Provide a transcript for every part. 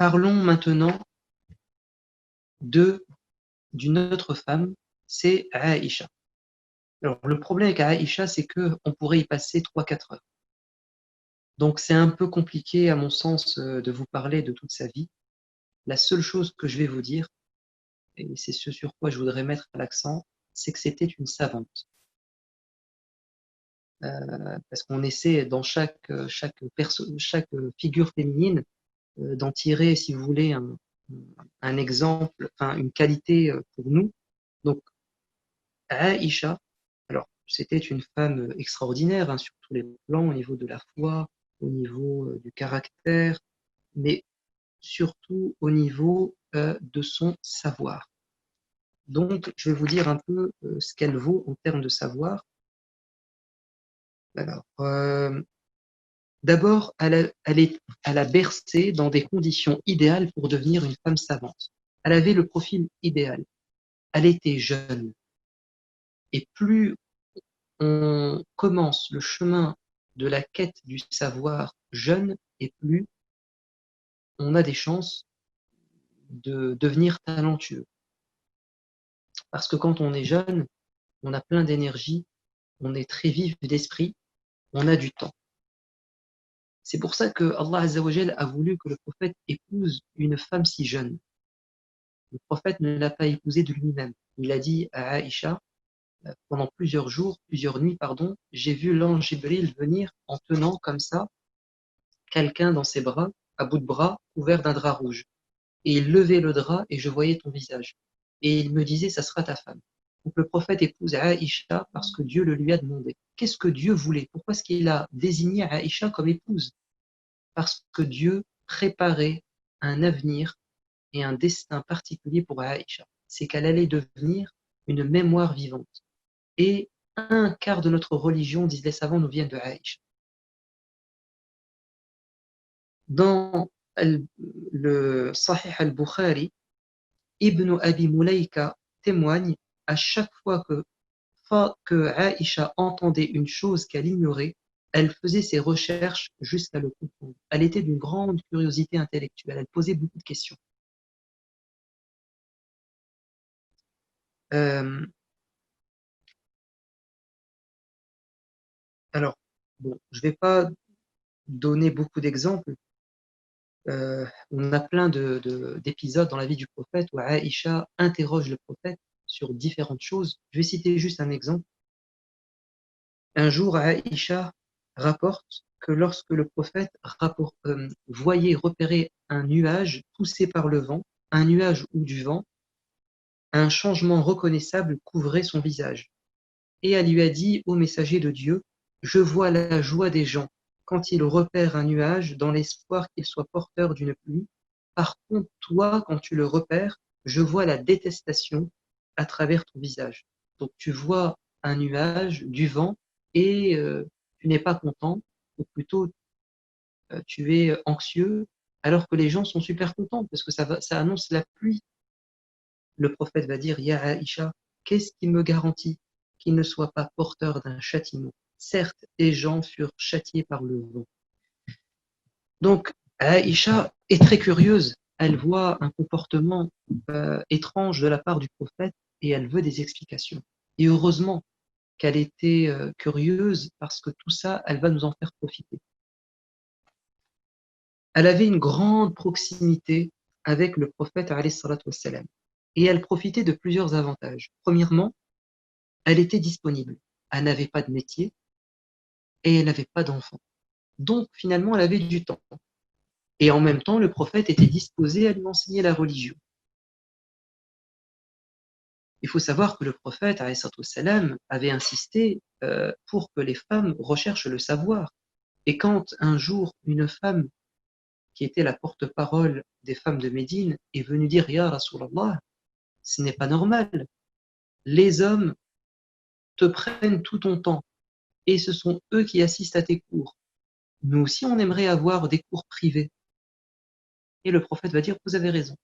Parlons maintenant d'une autre femme, c'est Aïcha. Alors, le problème avec Aïcha, c'est qu'on pourrait y passer 3-4 heures. Donc, c'est un peu compliqué, à mon sens, de vous parler de toute sa vie. La seule chose que je vais vous dire, et c'est ce sur quoi je voudrais mettre l'accent, c'est que c'était une savante. Parce qu'on essaie dans chaque figure féminine d'en tirer, si vous voulez, un exemple, enfin une qualité pour nous. Donc, Aïcha, alors c'était une femme extraordinaire hein, sur tous les plans, au niveau de la foi, au niveau du caractère, mais surtout au niveau de son savoir. Donc, je vais vous dire un peu ce qu'elle vaut en termes de savoir. Alors, d'abord, elle a bercé dans des conditions idéales pour devenir une femme savante. Elle avait le profil idéal. Elle était jeune. Et plus on commence le chemin de la quête du savoir jeune, et plus on a des chances de devenir talentueux. Parce que quand on est jeune, on a plein d'énergie, on est très vif d'esprit, on a du temps. C'est pour ça que Allah Azza wa Jal a voulu que le prophète épouse une femme si jeune. Le prophète ne l'a pas épousée de lui-même. Il a dit à Aïcha, pendant plusieurs nuits, j'ai vu l'ange Jibril venir en tenant comme ça quelqu'un dans ses bras, à bout de bras, couvert d'un drap rouge. Et il levait le drap et je voyais ton visage. Et il me disait, ça sera ta femme. Donc le prophète épouse Aïcha parce que Dieu le lui a demandé. Qu'est-ce que Dieu voulait? Pourquoi est-ce qu'il a désigné Aïcha comme épouse? Parce que Dieu préparait un avenir et un destin particulier pour Aïcha. C'est qu'elle allait devenir une mémoire vivante. Et un quart de notre religion, disent les savants, nous vient de Aïcha. Dans le Sahih al-Bukhari, Ibn Abi Mulaika témoigne à chaque fois que Aïcha entendait une chose qu'elle ignorait, elle faisait ses recherches jusqu'à le comprendre. Elle était d'une grande curiosité intellectuelle, elle posait beaucoup de questions. Euh, alors, bon, je ne vais pas donner beaucoup d'exemples. On a plein d'épisodes dans la vie du prophète où Aïcha interroge le prophète sur différentes choses. Je vais citer juste un exemple. Un jour, Aïcha rapporte que lorsque le prophète voyait repérer un nuage poussé par le vent, un nuage ou du vent, un changement reconnaissable couvrait son visage. Et elle lui a dit, ô messager de Dieu, je vois la joie des gens quand ils repèrent un nuage dans l'espoir qu'il soit porteur d'une pluie. Par contre, toi, quand tu le repères, je vois la détestation à travers ton visage. Donc tu vois un nuage, du vent, et tu n'es pas content, ou plutôt tu es anxieux, alors que les gens sont super contents parce que ça annonce la pluie. Le prophète va dire, Ya Aïcha, qu'est-ce qui me garantit qu'il ne soit pas porteur d'un châtiment? Certes, des gens furent châtiés par le vent. Donc, Aïcha est très curieuse. Elle voit un comportement étrange de la part du prophète et elle veut des explications. Et heureusement qu'elle était curieuse parce que tout ça, elle va nous en faire profiter. Elle avait une grande proximité avec le prophète alayhi salatu wassalam. Et elle profitait de plusieurs avantages. Premièrement, elle était disponible. Elle n'avait pas de métier et elle n'avait pas d'enfant. Donc finalement, elle avait du temps. Et en même temps, le prophète était disposé à lui enseigner la religion. Il faut savoir que le prophète alayhi salatu wassalam, avait insisté pour que les femmes recherchent le savoir. Et quand un jour, une femme qui était la porte-parole des femmes de Médine est venue dire Ya Rasulallah, ce n'est pas normal. Les hommes te prennent tout ton temps et ce sont eux qui assistent à tes cours. Nous aussi, on aimerait avoir des cours privés. Et le prophète va dire, vous avez raison.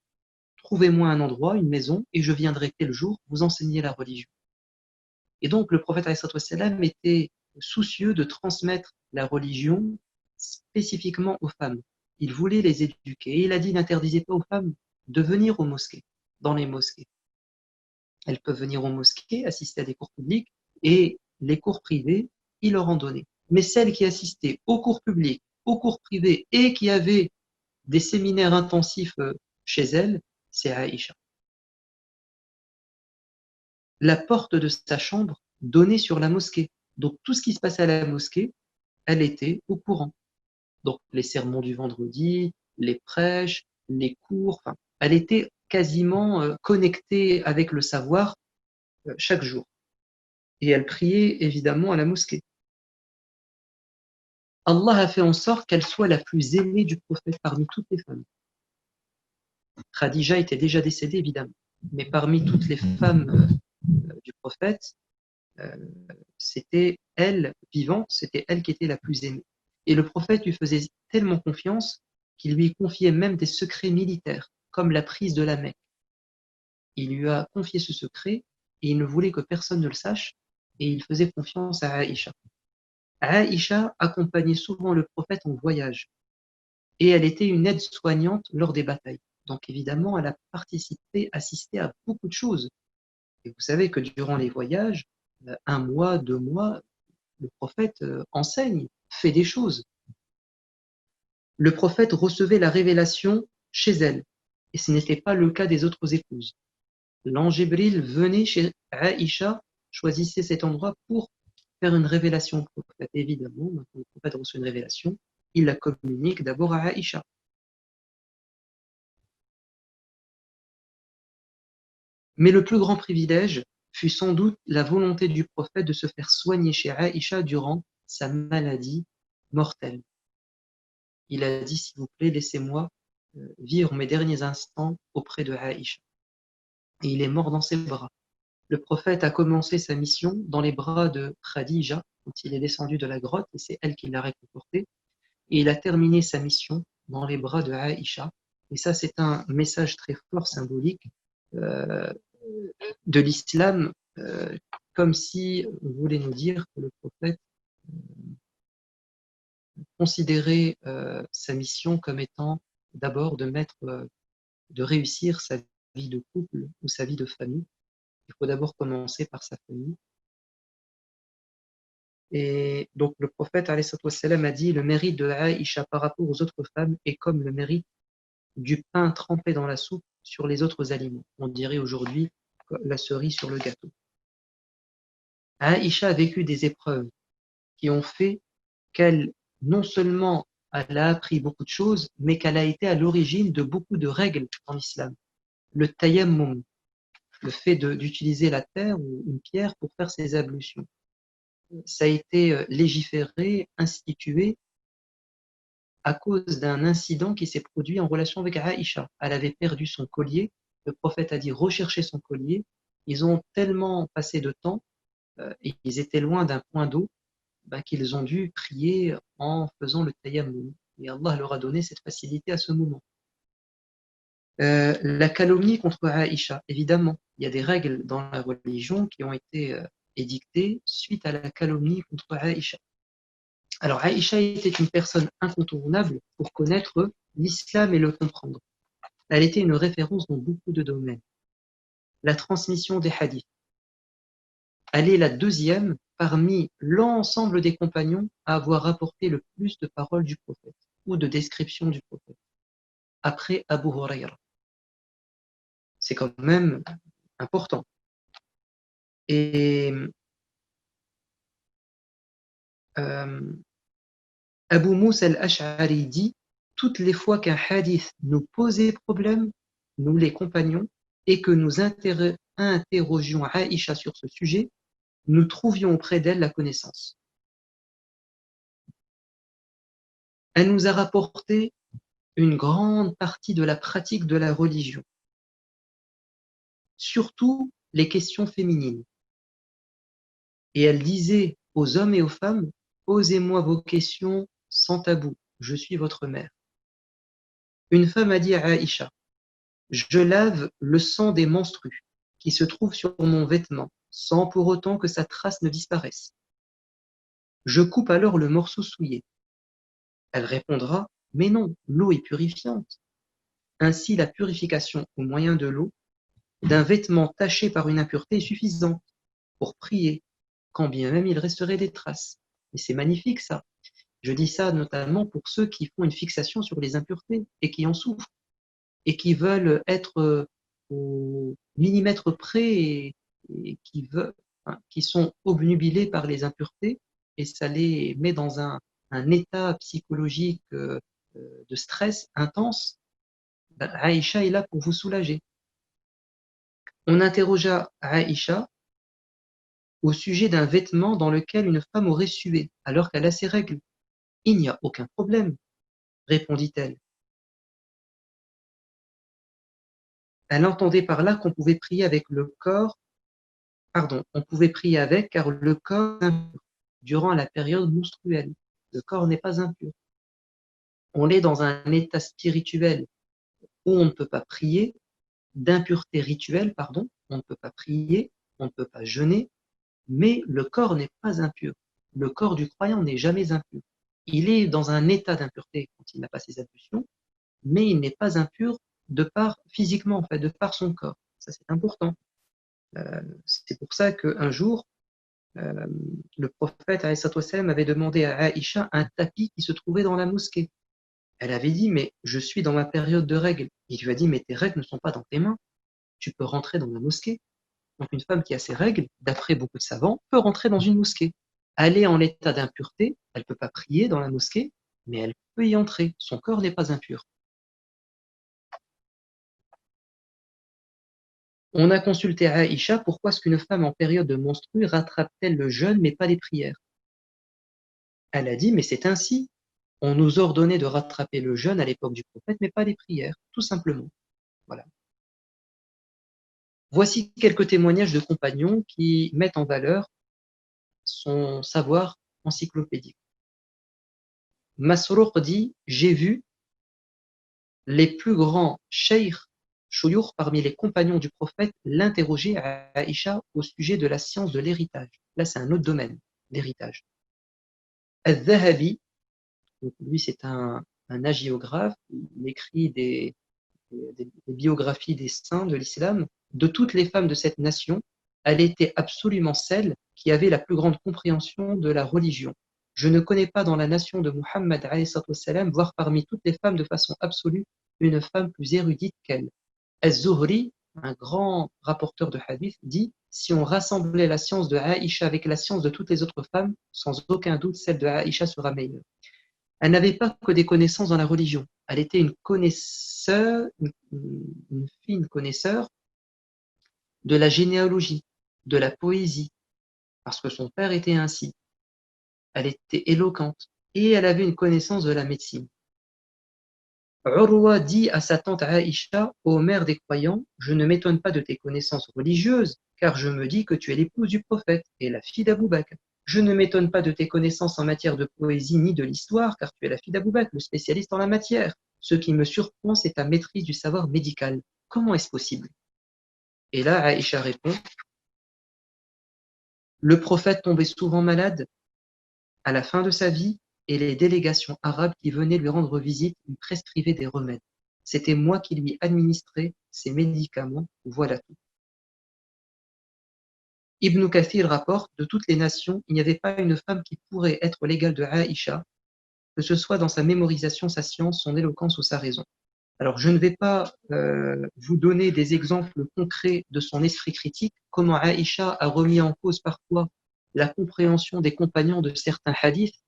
Trouvez-moi un endroit, une maison, et je viendrai tel jour vous enseigner la religion. Et donc, le prophète alayhi salatu wassalam était soucieux de transmettre la religion spécifiquement aux femmes. il voulait les éduquer. Et il a dit, n'interdisez pas aux femmes de venir aux mosquées, dans les mosquées. Elles peuvent venir aux mosquées, assister à des cours publics, et les cours privés, il leur en donnait. Mais celles qui assistaient aux cours publics, aux cours privés, et qui avaient des séminaires intensifs chez elles, c'est Aïcha. La porte de sa chambre donnait sur la mosquée. Donc tout ce qui se passait à la mosquée, elle était au courant. Donc les sermons du vendredi, les prêches, les cours, enfin, elle était quasiment connectée avec le savoir chaque jour. Et elle priait évidemment à la mosquée. Allah a fait en sorte qu'elle soit la plus aimée du prophète parmi toutes les femmes. Khadija était déjà décédée évidemment, mais parmi toutes les femmes du prophète, euh, c'était elle vivante, c'était elle qui était la plus aimée. Et le prophète lui faisait tellement confiance qu'il lui confiait même des secrets militaires, comme la prise de la Mecque. Il lui a confié ce secret et il ne voulait que personne ne le sache et il faisait confiance à Aïcha. Aïcha accompagnait souvent le prophète en voyage et elle était une aide-soignante lors des batailles. Donc évidemment, elle a participé, assisté à beaucoup de choses. Et vous savez que durant les voyages, 1 mois, 2 mois, le prophète enseigne, fait des choses. Le prophète recevait la révélation chez elle, et ce n'était pas le cas des autres épouses. L'ange Jibril venait chez Aïcha, choisissait cet endroit pour faire une révélation au prophète. Évidemment, quand le prophète reçoit une révélation, il la communique d'abord à Aïcha. Mais le plus grand privilège fut sans doute la volonté du prophète de se faire soigner chez Aïcha durant sa maladie mortelle. Il a dit, s'il vous plaît, laissez-moi vivre mes derniers instants auprès de Aïcha. Et il est mort dans ses bras. Le prophète a commencé sa mission dans les bras de Khadija quand il est descendu de la grotte et c'est elle qui l'a réconforté. Et il a terminé sa mission dans les bras de Aïcha. Et ça, c'est un message très fort, symbolique euh, de l'islam, comme si on voulait nous dire que le prophète considérait sa mission comme étant d'abord de réussir sa vie de couple ou sa vie de famille. Il faut d'abord commencer par sa famille. Et donc le prophète alayhi wassalam, a dit, le mérite de Aïcha par rapport aux autres femmes est comme le mérite du pain trempé dans la soupe sur les autres aliments. On dirait aujourd'hui la cerise sur le gâteau. Aïcha a vécu des épreuves qui ont fait qu'elle, non seulement elle a appris beaucoup de choses, mais qu'elle a été à l'origine de beaucoup de règles en islam. Le tayammum, le fait d'utiliser la terre ou une pierre pour faire ses ablutions. Ça a été légiféré, institué à cause d'un incident qui s'est produit en relation avec Aïcha. Elle avait perdu son collier, le prophète a dit rechercher son collier. Ils ont tellement passé de temps et ils étaient loin d'un point d'eau qu'ils ont dû prier en faisant le tayammum. Et Allah leur a donné cette facilité à ce moment. La calomnie contre Aïcha, évidemment, il y a des règles dans la religion qui ont été édictées suite à la calomnie contre Aïcha. Alors Aïcha était une personne incontournable pour connaître l'islam et le comprendre. Elle était une référence dans beaucoup de domaines. La transmission des hadiths. Elle est la deuxième parmi l'ensemble des compagnons à avoir rapporté le plus de paroles du prophète ou de descriptions du prophète, après Abu Huraira. C'est quand même important. Et Abu Moussa al-Ash'ari dit, toutes les fois qu'un hadith nous posait problème, nous les compagnons, et que nous interrogions Aïcha sur ce sujet, nous trouvions auprès d'elle la connaissance. Elle nous a rapporté une grande partie de la pratique de la religion, surtout les questions féminines. Et elle disait aux hommes et aux femmes, posez-moi vos questions sans tabou, je suis votre mère. Une femme a dit à Aïcha, je lave le sang des menstrues qui se trouve sur mon vêtement, sans pour autant que sa trace ne disparaisse. Je coupe alors le morceau souillé. Elle répondra, Mais non, l'eau est purifiante. Ainsi, la purification au moyen de l'eau d'un vêtement taché par une impureté est suffisante pour prier, quand bien même il resterait des traces. Et c'est magnifique ça. Je dis ça notamment pour ceux qui font une fixation sur les impuretés et qui en souffrent et qui veulent être au millimètre près et qui sont obnubilés par les impuretés et ça les met dans un état psychologique de stress intense. Ben, Aïcha est là pour vous soulager. On interrogea Aïcha au sujet d'un vêtement dans lequel une femme aurait sué alors qu'elle a ses règles. Il n'y a aucun problème, répondit-elle. Elle entendait par là qu'on pouvait prier avec le corps, pardon, on pouvait prier avec car le corps est impur durant la période menstruelle. Le corps n'est pas impur. On est dans un état spirituel où on ne peut pas prier, d'impureté rituelle, pardon, on ne peut pas prier, on ne peut pas jeûner, mais le corps n'est pas impur. Le corps du croyant n'est jamais impur. Il est dans un état d'impureté quand il n'a pas ses ablutions, mais il n'est pas impur de par physiquement, en fait, de par son corps. Ça, c'est important. C'est pour ça qu'un jour, euh, le prophète wassalam, avait demandé à Aïcha un tapis qui se trouvait dans la mosquée. Elle avait dit, mais je suis dans ma période de règles. Il lui a dit, mais tes règles ne sont pas dans tes mains. Tu peux rentrer dans la mosquée. Donc une femme qui a ses règles, d'après beaucoup de savants, peut rentrer dans une mosquée. Elle est en état d'impureté, elle ne peut pas prier dans la mosquée, mais elle peut y entrer. Son corps n'est pas impur. On a consulté Aïcha, pourquoi est-ce qu'une femme en période de menstrue rattrape-t-elle le jeûne mais pas les prières? Elle a dit, mais c'est ainsi. On nous ordonnait de rattraper le jeûne à l'époque du prophète, mais pas les prières, tout simplement. Voilà. Voici quelques témoignages de compagnons qui mettent en valeur son savoir encyclopédique. Masrouq dit, j'ai vu les plus grands cheikh chouyour parmi les compagnons du prophète l'interroger à Aïcha au sujet de la science de l'héritage. Là, c'est un autre domaine, l'héritage. Al-Dhahabi, lui, c'est un hagiographe, il écrit des biographies des saints de l'islam. De toutes les femmes de cette nation, elle était absolument celle qui avait la plus grande compréhension de la religion. Je ne connais pas dans la nation de Muhammad, voire parmi toutes les femmes de façon absolue, une femme plus érudite qu'elle. Az-Zuhri, un grand rapporteur de hadith, dit si on rassemblait la science de Aïcha avec la science de toutes les autres femmes, sans aucun doute celle de Aïcha sera meilleure. Elle n'avait pas que des connaissances dans la religion. Elle était une connaisseur, une fine connaisseur de la généalogie, de la poésie, parce que son père était ainsi. Elle était éloquente et elle avait une connaissance de la médecine. Urwa dit à sa tante Aïcha, ô mère des croyants, je ne m'étonne pas de tes connaissances religieuses, car je me dis que tu es l'épouse du prophète et la fille d'Abou Bakr. Je ne m'étonne pas de tes connaissances en matière de poésie ni de l'histoire, car tu es la fille d'Abou Bakr, le spécialiste en la matière. Ce qui me surprend, c'est ta maîtrise du savoir médical. Comment est-ce possible? Et là, Aïcha répond, le prophète tombait souvent malade à la fin de sa vie, et les délégations arabes qui venaient lui rendre visite lui prescrivaient des remèdes. C'était moi qui lui administrais ces médicaments, voilà tout. Ibn Kathir rapporte, de toutes les nations, il n'y avait pas une femme qui pourrait être l'égale de Aïcha, que ce soit dans sa mémorisation, sa science, son éloquence ou sa raison. Alors, je ne vais pas vous donner des exemples concrets de son esprit critique, comment Aïcha a remis en cause parfois la compréhension des compagnons de certains hadiths,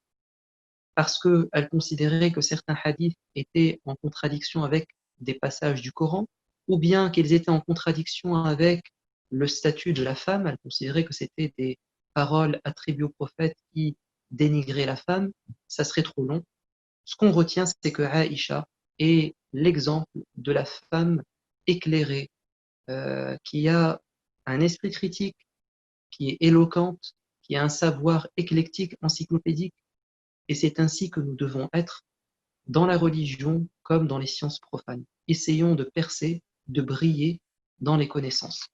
parce qu'elle considérait que certains hadiths étaient en contradiction avec des passages du Coran, ou bien qu'ils étaient en contradiction avec le statut de la femme. Elle considérait que c'était des paroles attribuées au prophète qui dénigraient la femme. Ça serait trop long. Ce qu'on retient, c'est que Aïcha est l'exemple de la femme éclairée, qui a un esprit critique, qui est éloquente, qui a un savoir éclectique, encyclopédique, et c'est ainsi que nous devons être dans la religion comme dans les sciences profanes. Essayons de percer, de briller dans les connaissances.